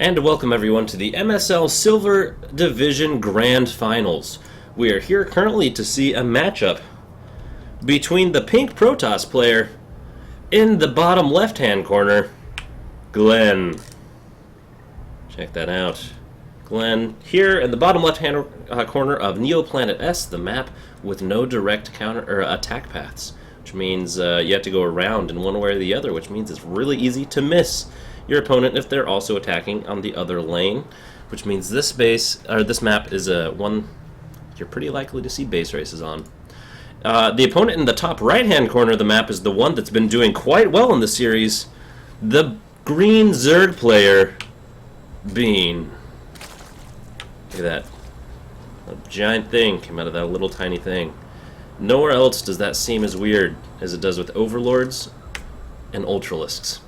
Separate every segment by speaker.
Speaker 1: And welcome everyone to the MSL Silver Division Grand Finals. We are here currently to see a matchup between the pink Protoss player in the bottom left-hand corner, Glenn. Check that out. Glenn here in the bottom left-hand corner of Neoplanet S, the map with no direct counter or attack paths, which means you have to go around in one way or the other, which means it's really easy to miss your opponent if they're also attacking on the other lane, which means this map is one you're pretty likely to see base races on. The opponent in the top right-hand corner of the map is the one that's been doing quite well in the series, the green Zerg player, Bean. Look at that. A giant thing came out of that little tiny thing. Nowhere else does that seem as weird as it does with Overlords and Ultralisks.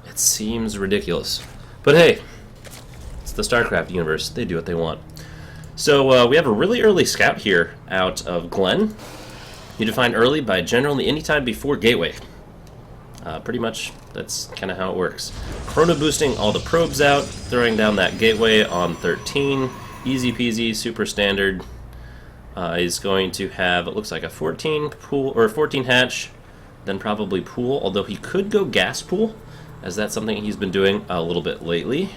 Speaker 1: It seems ridiculous. But hey, it's the Starcraft universe. They do what they want. So we have a really early scout here out of Glenn. You define early by generally any time before gateway. Pretty much that's kind of how it works. Chrono boosting all the probes out, throwing down that gateway on 13. Easy peasy, super standard. He's going to have, it looks like a 14 pool or 14 hatch, then probably pool, although he could go gas pool, as that's something he's been doing a little bit lately.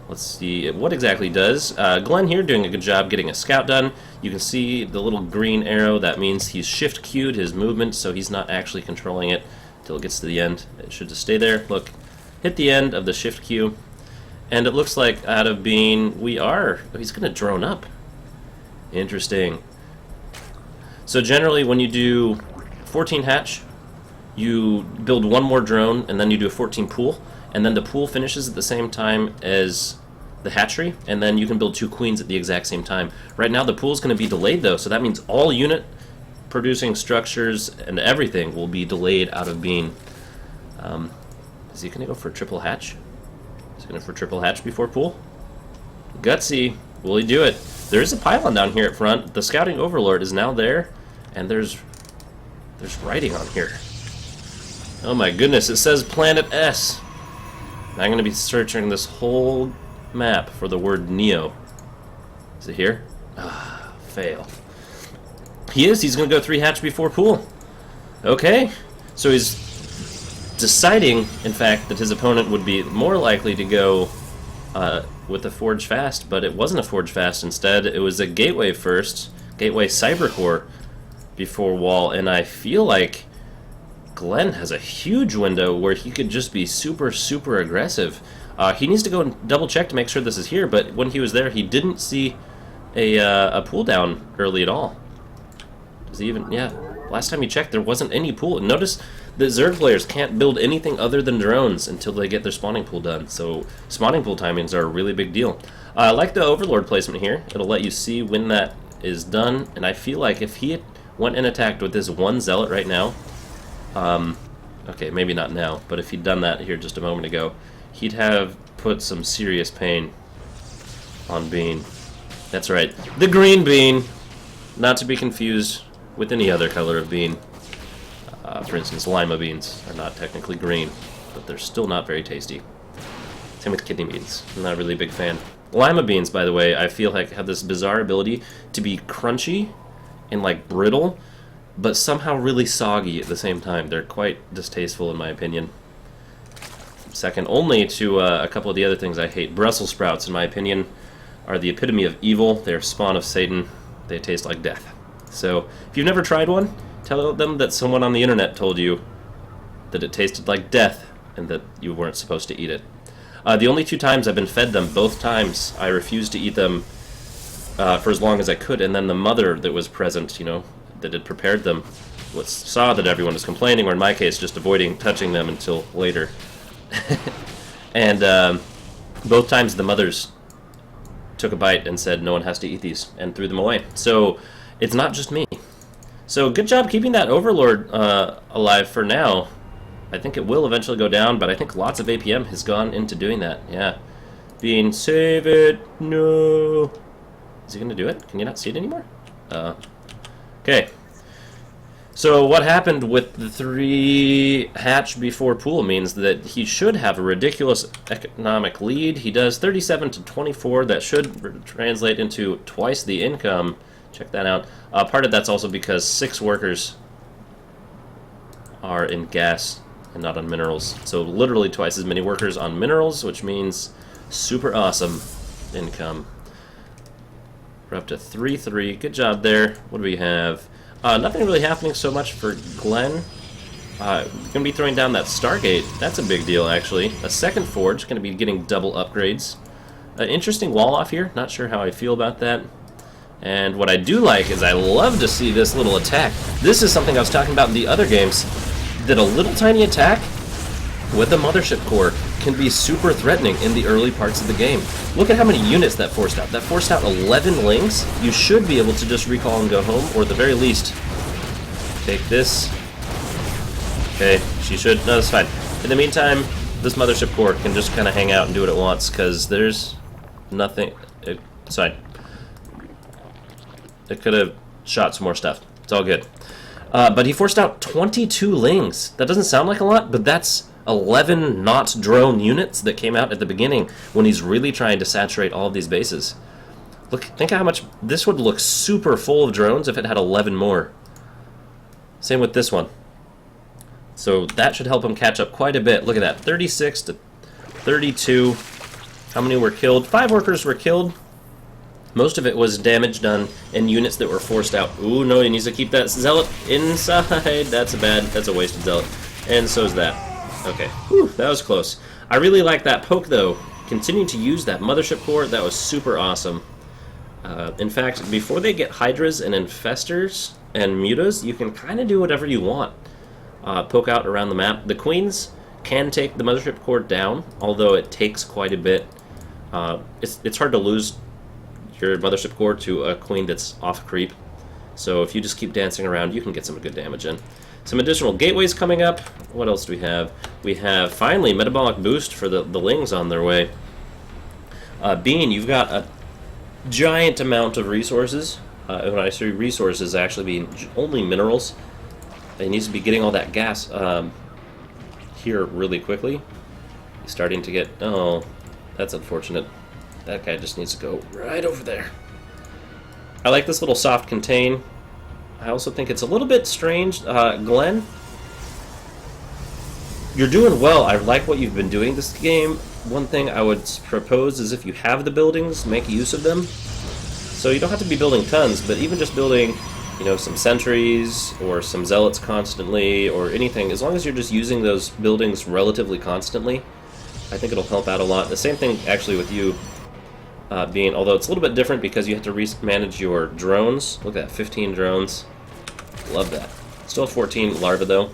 Speaker 1: Let's see what exactly does. Glenn here doing a good job getting a scout done. You can see the little green arrow. That means he's shift queued his movement, so he's not actually controlling it until it gets to the end. It should just stay there. Look, hit the end of the shift queue, and it looks like out of being he's going to drone up. Interesting. So generally when you do 14 hatch, you build one more drone, and then you do a 14 pool, and then the pool finishes at the same time as the hatchery, and then you can build two queens at the exact same time. Right now the pool's going to be delayed though, so that means all unit producing structures and everything will be delayed out of being. Is he going to go for a triple hatch? Is he going for triple hatch before pool? Gutsy. Will he do it? There is a pylon down here at front. The scouting overlord is now there, and there's writing on here. Oh my goodness, it says Planet S. I'm going to be searching this whole map for the word Neo. Is it here? Ah, fail. He's going to go 3 hatch before pool. Okay, so he's deciding, in fact, that his opponent would be more likely to go with a Forge Fast, but it wasn't a Forge Fast. Instead, it was a Gateway first, Gateway Cybercore before wall, and I feel like Glenn has a huge window where he could just be super, super aggressive. He needs to go and double check to make sure this is here, but when he was there, he didn't see a pool down early at all. Does he even? Yeah. Last time he checked, there wasn't any pool. Notice that Zerg players can't build anything other than drones until they get their spawning pool done. So spawning pool timings are a really big deal. I like the Overlord placement here. It'll let you see when that is done, and I feel like if he went and attacked with this one Zealot right now, okay, maybe not now, but if he'd done that here just a moment ago, he'd have put some serious pain on Bean. That's right, the green bean, not to be confused with any other color of bean. For instance, lima beans are not technically green, but they're still not very tasty. Same with kidney beans. I'm not really a big fan. Lima beans, by the way, I feel like have this bizarre ability to be crunchy and like brittle, but somehow really soggy at the same time. They're quite distasteful in my opinion. Second only to a couple of the other things I hate. Brussels sprouts, in my opinion, are the epitome of evil. They're spawn of Satan. They taste like death. So if you've never tried one, tell them that someone on the internet told you that it tasted like death and that you weren't supposed to eat it. The only 2 times I've been fed them, both times I refused to eat them for as long as I could, and then the mother that was present, that had prepared them, saw that everyone was complaining, or in my case, just avoiding touching them until later. And both times the mothers took a bite and said, no one has to eat these, and threw them away. So it's not just me. So good job keeping that Overlord alive for now. I think it will eventually go down, but I think lots of APM has gone into doing that. Yeah. Being save it. No. Is he going to do it? Can you not see it anymore? Okay. So what happened with the 3 hatch before pool means that he should have a ridiculous economic lead. He does 37 to 24. That should translate into twice the income. Check that out. Part of that's also because 6 workers are in gas and not on minerals. So literally twice as many workers on minerals, which means super awesome income. We're up to 3-3. Good job there. What do we have? Nothing really happening so much for Glenn. Going to be throwing down that Stargate. That's a big deal, actually. A second forge. Going to be getting double upgrades. An interesting wall off here. Not sure how I feel about that. And what I do like is I love to see this little attack. This is something I was talking about in the other games. That a little tiny attack with the mothership core can be super threatening in the early parts of the game. Look at how many units that forced out. That forced out 11 lings. You should be able to just recall and go home, or at the very least, take this. Okay, she should. No, that's fine. In the meantime, this mothership core can just kind of hang out and do what it wants, because there's nothing. It's fine. It could have shot some more stuff. It's all good. But he forced out 22 lings. That doesn't sound like a lot, but that's 11 not drone units that came out at the beginning when he's really trying to saturate all of these bases. Look, think how much this would look super full of drones if it had 11 more. Same with this one. So that should help him catch up quite a bit. Look at that, 36 to 32. How many were killed? 5 workers were killed. Most of it was damage done and units that were forced out. Ooh, no, he needs to keep that zealot inside. That's a wasted zealot. And so's that. Okay, whew, that was close. I really like that poke, though. Continuing to use that mothership core, that was super awesome. In fact, before they get hydras and infestors and mutas, you can kind of do whatever you want. Poke out around the map. The queens can take the mothership core down, although it takes quite a bit. It's hard to lose your mothership core to a queen that's off creep. So if you just keep dancing around, you can get some good damage in. Some additional gateways coming up. What else do we have? We have, finally, metabolic boost for the lings on their way. Bean, you've got a giant amount of resources. When I say resources, actually being only minerals. He needs to be getting all that gas here really quickly. He's starting to get... Oh, that's unfortunate. That guy just needs to go right over there. I like this little soft contain. I also think it's a little bit strange. Glenn, you're doing well. I like what you've been doing this game. One thing I would propose is if you have the buildings, make use of them. So you don't have to be building tons, but even just building, you know, some sentries or some zealots constantly or anything, as long as you're just using those buildings relatively constantly, I think it'll help out a lot. The same thing actually with you. Being, although it's a little bit different because you have to manage your drones. Look at that, 15 drones. Love that. Still 14 larvae though.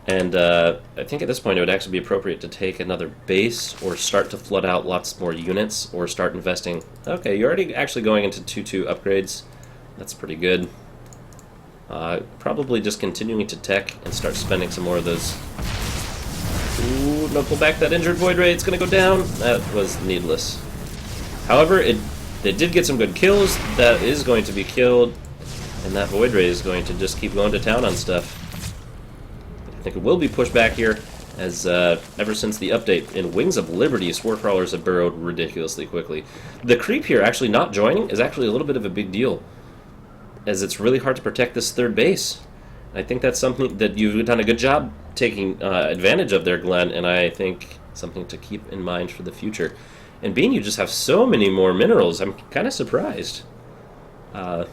Speaker 1: And I think at this point it would actually be appropriate to take another base or start to flood out lots more units or start investing. Okay, you're already actually going into 2-2 upgrades. That's pretty good. Probably just continuing to tech and start spending some more of those. Ooh, no, pull back that injured void ray. It's going to go down. That was needless. However, it did get some good kills. That is going to be killed, and that Void Ray is going to just keep going to town on stuff. I think it will be pushed back here, as ever since the update in Wings of Liberty, Spore Crawlers have burrowed ridiculously quickly. The creep here actually not joining is actually a little bit of a big deal, as it's really hard to protect this third base. I think that's something that you've done a good job taking advantage of there, Glenn, and I think something to keep in mind for the future. And being you just have so many more minerals, I'm kind of surprised. That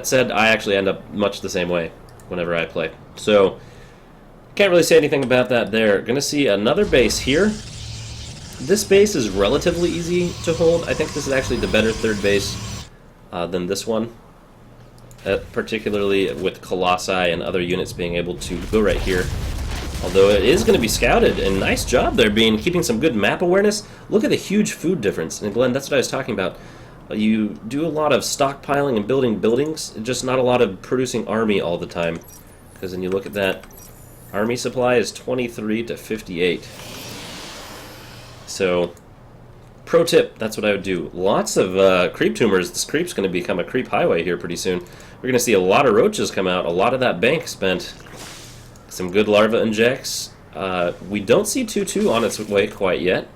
Speaker 1: said, I actually end up much the same way whenever I play. So, can't really say anything about that there. Gonna see another base here. This base is relatively easy to hold. I think this is actually the better third base than this one. Particularly with Colossi and other units being able to go right here. Although it is going to be scouted, and nice job there, keeping some good map awareness. Look at the huge food difference. And Glenn, that's what I was talking about. You do a lot of stockpiling and building buildings, just not a lot of producing army all the time. Because when you look at that, army supply is 23 to 58. So, Pro tip, that's what I would do. Lots of creep tumors. This creep's going to become a creep highway here pretty soon. We're going to see a lot of roaches come out, a lot of that bank spent. Some good larva injects. We don't see 2-2 on its way quite yet.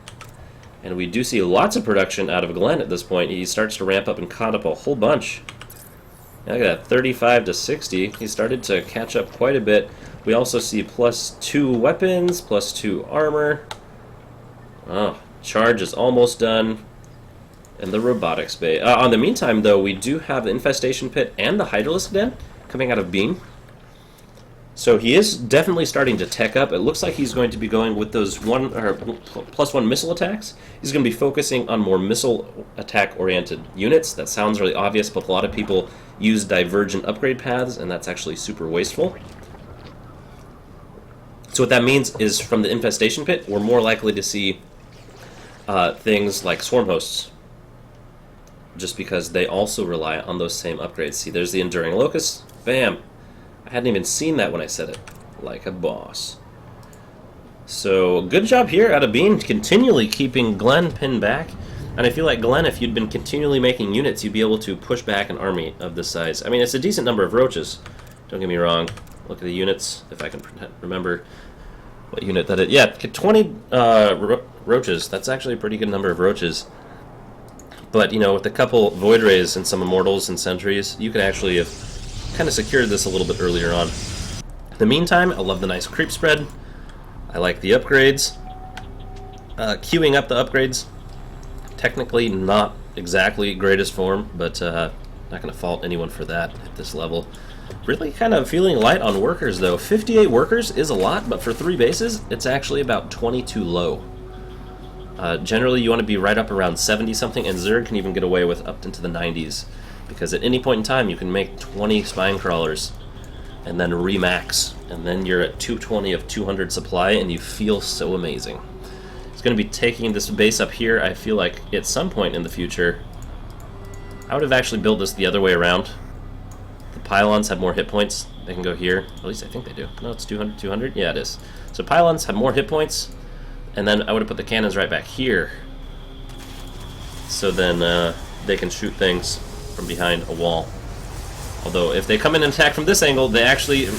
Speaker 1: And we do see lots of production out of Glenn at this point. He starts to ramp up and caught up a whole bunch. Now look at that, 35 to 60. He started to catch up quite a bit. We also see +2 weapons, +2 armor. Oh, charge is almost done. And the robotics bay. On the meantime, though, we do have the infestation pit and the hydralisk den coming out of Bean. So he is definitely starting to tech up. It looks like he's going to be going with those +1 missile attacks. He's going to be focusing on more missile attack-oriented units. That sounds really obvious, but a lot of people use divergent upgrade paths, and that's actually super wasteful. So what that means is from the infestation pit, we're more likely to see things like swarm hosts, just because they also rely on those same upgrades. See, there's the enduring locust. Bam! I hadn't even seen that when I said it. Like a boss. So, good job here out of Bean, continually keeping Glenn pinned back. And I feel like Glenn, if you'd been continually making units, you'd be able to push back an army of this size. I mean, it's a decent number of roaches. Don't get me wrong. Look at the units, if I can remember what unit that is. Yeah, 20 roaches. That's actually a pretty good number of roaches. But, you know, with a couple Void Rays and some Immortals and Sentries, you could actually have kind of secured this a little bit earlier on. In the meantime, I love the nice creep spread. I like the upgrades. Queuing up the upgrades. Technically not exactly greatest form, but not going to fault anyone for that at this level. Really kind of feeling light on workers, though. 58 workers is a lot, but for 3 bases, it's actually about 22 low. Generally, you want to be right up around 70-something, and Zerg can even get away with up into the 90s. Because at any point in time, you can make 20 spine crawlers and then remax. And then you're at 220 of 200 supply, and you feel so amazing. It's going to be taking this base up here. I feel like at some point in the future, I would have actually built this the other way around. The pylons have more hit points. They can go here. At least I think they do. No, it's 200. 200? Yeah, it is. So pylons have more hit points. And then I would have put the cannons right back here. So then they can shoot things from behind a wall. Although if they come in and attack from this angle, they actually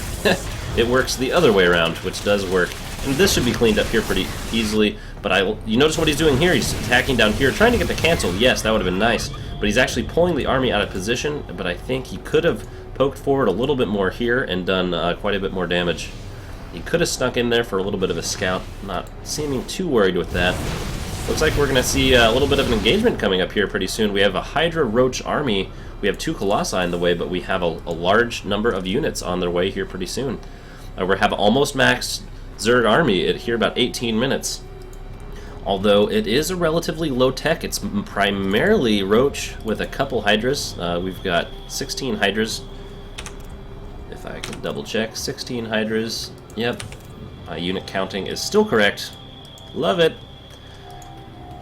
Speaker 1: it works the other way around, which does work. And this should be cleaned up here pretty easily. But you notice what he's doing here? He's attacking down here, trying to get the cancel. Yes, that would have been nice. But he's actually pulling the army out of position. But I think he could have poked forward a little bit more here and done quite a bit more damage. He could have snuck in there for a little bit of a scout. Not seeming too worried with that. Looks like we're going to see a little bit of an engagement coming up here pretty soon. We have a Hydra Roach army. We have 2 Colossi in the way, but we have a large number of units on their way here pretty soon. We have almost maxed Zerg army at here about 18 minutes. Although it is a relatively low tech. It's primarily Roach with a couple Hydras. We've got 16 Hydras. If I can double check, 16 Hydras. Yep, my unit counting is still correct. Love it.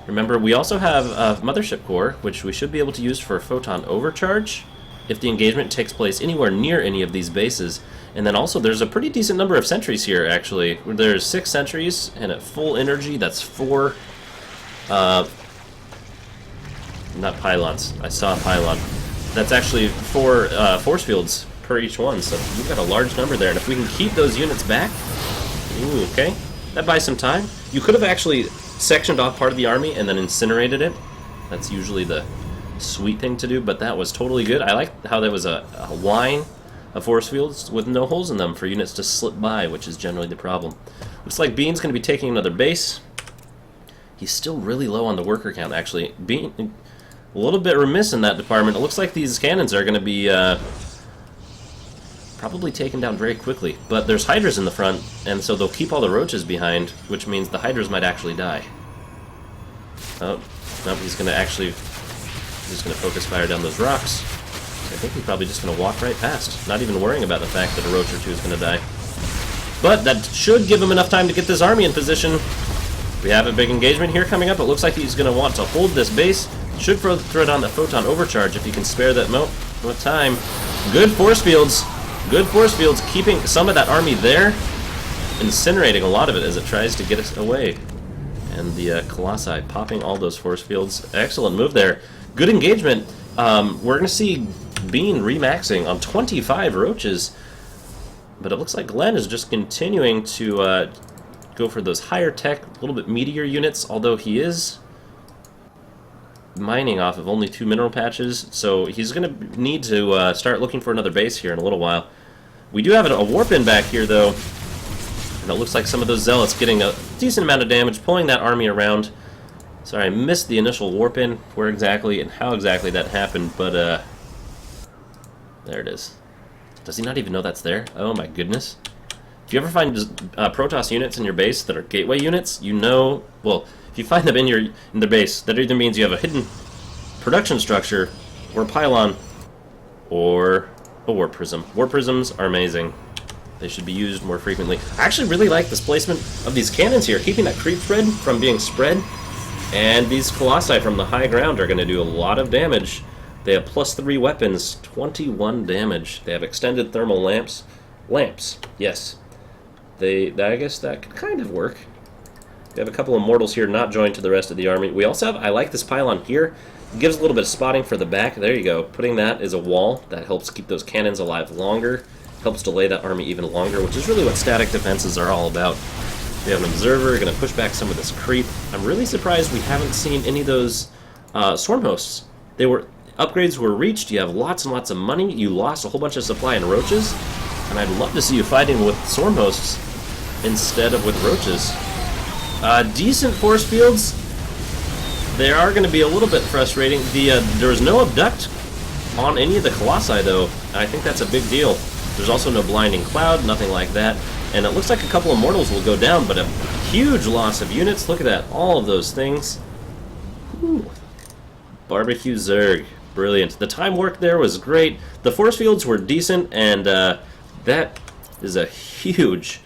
Speaker 1: Remember, we also have a Mothership Core, which we should be able to use for Photon Overcharge if the engagement takes place anywhere near any of these bases. And then also, there's a pretty decent number of sentries here, actually. There's 6 sentries, and at full energy, that's 4... not pylons. I saw a pylon. That's actually 4 force fields per each one, so we've got a large number there. And if we can keep those units back... Ooh, okay. That buys some time. You could have actually sectioned off part of the army and then incinerated it. That's usually the sweet thing to do, but that was totally good. I like how there was a line of force fields with no holes in them for units to slip by, which is generally the problem. Looks like Bean's going to be taking another base. He's still really low on the worker count, actually. Bean, a little bit remiss in that department. It looks like these cannons are going to be probably taken down very quickly. But there's Hydras in the front, and so they'll keep all the Roaches behind, which means the Hydras might actually die. Oh, no, he's going to actually... He's going to focus fire down those rocks. I think he's probably just going to walk right past, not even worrying about the fact that a Roach or 2 is going to die. But that should give him enough time to get this army in position. We have a big engagement here coming up. It looks like he's going to want to hold this base. Should throw down the Photon Overcharge if he can spare that time. Good force fields. Good force fields, keeping some of that army there, incinerating a lot of it as it tries to get us away. And the Colossi popping all those force fields. Excellent move there. Good engagement. We're going to see Bean remaxing on 25 roaches. But it looks like Glenn is just continuing to go for those higher tech, a little bit meatier units, although he is mining off of only 2 mineral patches, so he's going to need to start looking for another base here in a little while. We do have a warp in back here, though, and it looks like some of those zealots getting a decent amount of damage, pulling that army around. Sorry, I missed the initial warp in, where exactly and how exactly that happened, but there it is. Does he not even know that's there? Oh my goodness. If you ever find Protoss units in your base that are gateway units, you know, well, if you find them in the base, that either means you have a hidden production structure, or a pylon, or a warp prism. Warp prisms are amazing. They should be used more frequently. I actually really like this placement of these cannons here, keeping that creep thread from being spread, and these Colossi from the high ground are going to do a lot of damage. They have +3 weapons, 21 damage. They have extended thermal lamps. Lamps, yes. I guess that could kind of work. We have a couple of mortals here not joined to the rest of the army. We also have, I like this pylon here. It gives a little bit of spotting for the back. There you go. Putting that as a wall, that helps keep those cannons alive longer. Helps delay that army even longer, which is really what static defenses are all about. We have an observer, going to push back some of this creep. I'm really surprised we haven't seen any of those swarm hosts. Upgrades were reached, you have lots and lots of money, you lost a whole bunch of supply in roaches, and I'd love to see you fighting with swarm hosts instead of with roaches. Decent force fields. They are going to be a little bit frustrating. There was no abduct on any of the Colossi, though, and I think that's a big deal. There's also no blinding cloud, nothing like that, and it looks like a couple of mortals will go down, but a huge loss of units. Look at that, all of those things. Ooh. Barbecue Zerg. Brilliant. The time work there was great. The force fields were decent, and that is a huge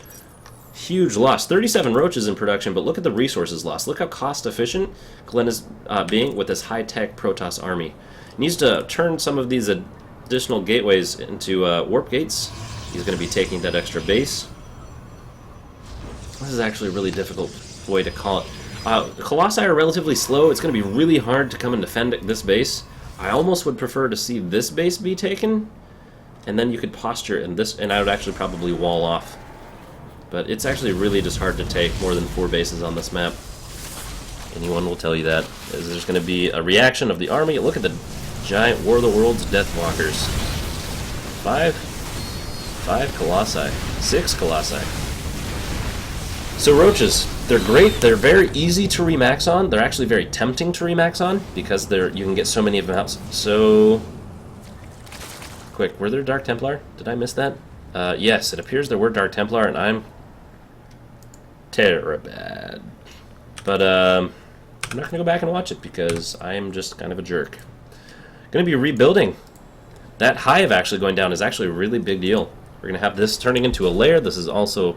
Speaker 1: loss. 37 roaches in production, but look at the resources lost. Look how cost efficient Glenn is being with this high-tech Protoss army. He needs to turn some of these additional gateways into warp gates. He's going to be taking that extra base. This is actually a really difficult way to call it. Colossi are relatively slow. It's going to be really hard to come and defend this base. I almost would prefer to see this base be taken, and then you could posture in this, and I would actually probably wall off. But it's actually really just hard to take more than 4 bases on this map. Anyone will tell you that. There's going to be a reaction of the army. Look at the giant War of the Worlds Deathwalkers. 5 Colossi. 6 Colossi. So roaches, they're great. They're very easy to remax on. They're actually very tempting to remax on because you can get so many of them out so quick. Were there Dark Templar? Did I miss that? Yes, it appears there were Dark Templar, and I'm terrible. But I'm not going to go back and watch it because I'm just kind of a jerk. Going to be rebuilding. That hive actually going down is actually a really big deal. We're going to have this turning into a lair. This is also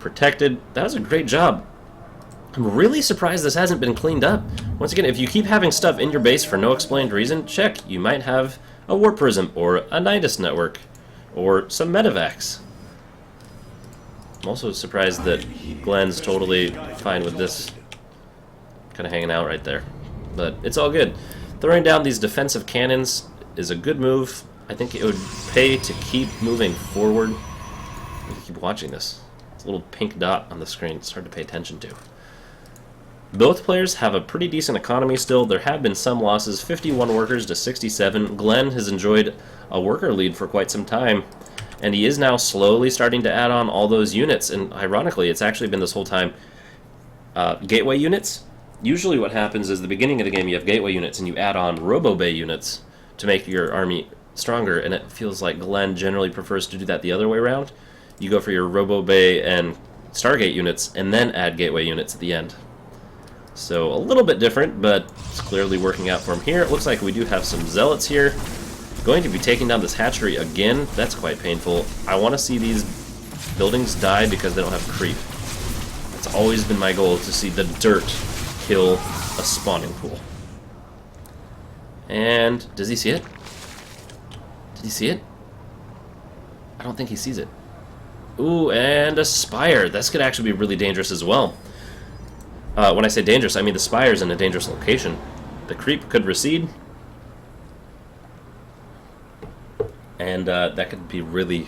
Speaker 1: protected. That was a great job. I'm really surprised this hasn't been cleaned up. Once again, if you keep having stuff in your base for no explained reason, check. You might have a warp prism or a Nidus network or some medevacs. I'm also surprised that Glenn's totally fine with this kind of hanging out right there. But it's all good. Throwing down these defensive cannons is a good move. I think it would pay to keep moving forward. Keep watching this. It's a little pink dot on the screen. It's hard to pay attention to. Both players have a pretty decent economy still. There have been some losses, 51 workers to 67. Glenn has enjoyed a worker lead for quite some time, and he is now slowly starting to add on all those units. And ironically, it's actually been this whole time gateway units. Usually what happens is the beginning of the game you have gateway units and you add on robo-bay units to make your army stronger, and it feels like Glenn generally prefers to do that the other way around. You go for your robo-bay and Stargate units and then add gateway units at the end. So a little bit different, but it's clearly working out for him here. It looks like we do have some zealots here. Going to be taking down this hatchery again. That's quite painful. I want to see these buildings die because they don't have creep. That's always been my goal, to see the dirt kill a spawning pool. And does he see it? Did he see it? I don't think he sees it. Ooh, and a spire. This could actually be really dangerous as well. When I say dangerous, I mean the spire's in a dangerous location. The creep could recede, and that could be really,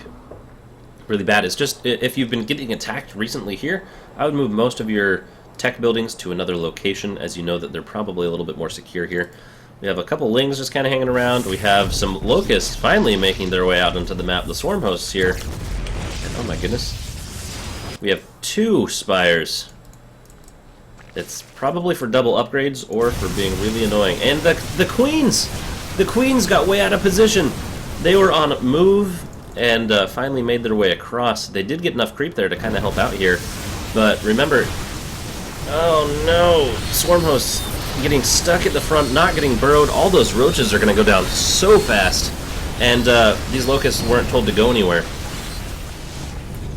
Speaker 1: really bad. It's just, if you've been getting attacked recently here, I would move most of your tech buildings to another location, as you know that they're probably a little bit more secure here. We have a couple lings just kind of hanging around. We have some locusts finally making their way out onto the map. The swarm hosts here. And oh my goodness. We have 2 spires. It's probably for double upgrades or for being really annoying. And the queens! The queens got way out of position. They were on move and finally made their way across. They did get enough creep there to kind of help out here. But remember... Oh no! Swarm hosts getting stuck at the front, not getting burrowed. All those roaches are going to go down so fast. And these locusts weren't told to go anywhere.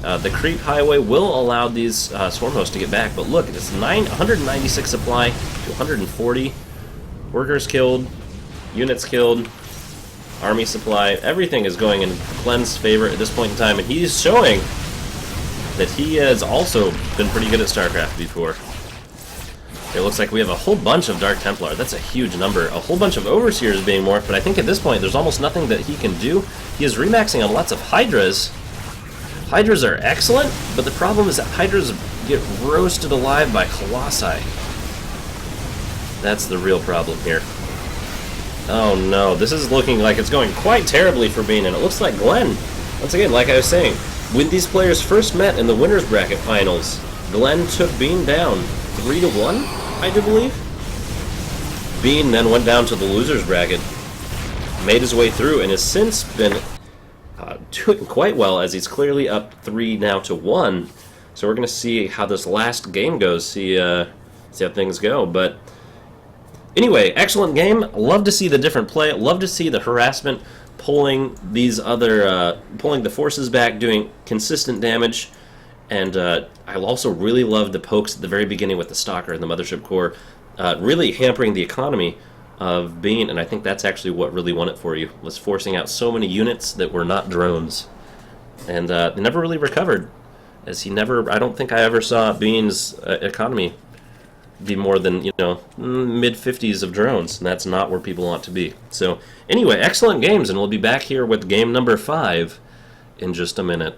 Speaker 1: The creep highway will allow these swarm hosts to get back, but look, it's 196 supply to 140. Workers killed, units killed, army supply. Everything is going in Glenn's favor at this point in time, and he's showing that he has also been pretty good at Starcraft before. It looks like we have a whole bunch of Dark Templar. That's a huge number. A whole bunch of Overseers being morphed, but I think at this point there's almost nothing that he can do. He is remaxing on lots of Hydras. Hydras are excellent, but the problem is that Hydras get roasted alive by Colossi. That's the real problem here. Oh no, this is looking like it's going quite terribly for Bean, and it looks like Glenn, once again, like I was saying, when these players first met in the Winners Bracket Finals, Glenn took Bean down 3-1, I do believe. Bean then went down to the Losers Bracket, made his way through, and has since been doing quite well, as he's clearly up 3 now to 1. So we're going to see how this last game goes, see how things go. But anyway, excellent game. Love to see the different play. Love to see the harassment pulling these other, pulling the forces back, doing consistent damage. And I also really love the pokes at the very beginning with the Stalker and the Mothership Core, really hampering the economy of Bean, and I think that's actually what really won it for you, was forcing out so many units that were not drones. And they never really recovered, as he never, I don't think I ever saw Bean's economy be more than, mid-50s of drones, and that's not where people want to be. So anyway, excellent games, and we'll be back here with game number 5 in just a minute.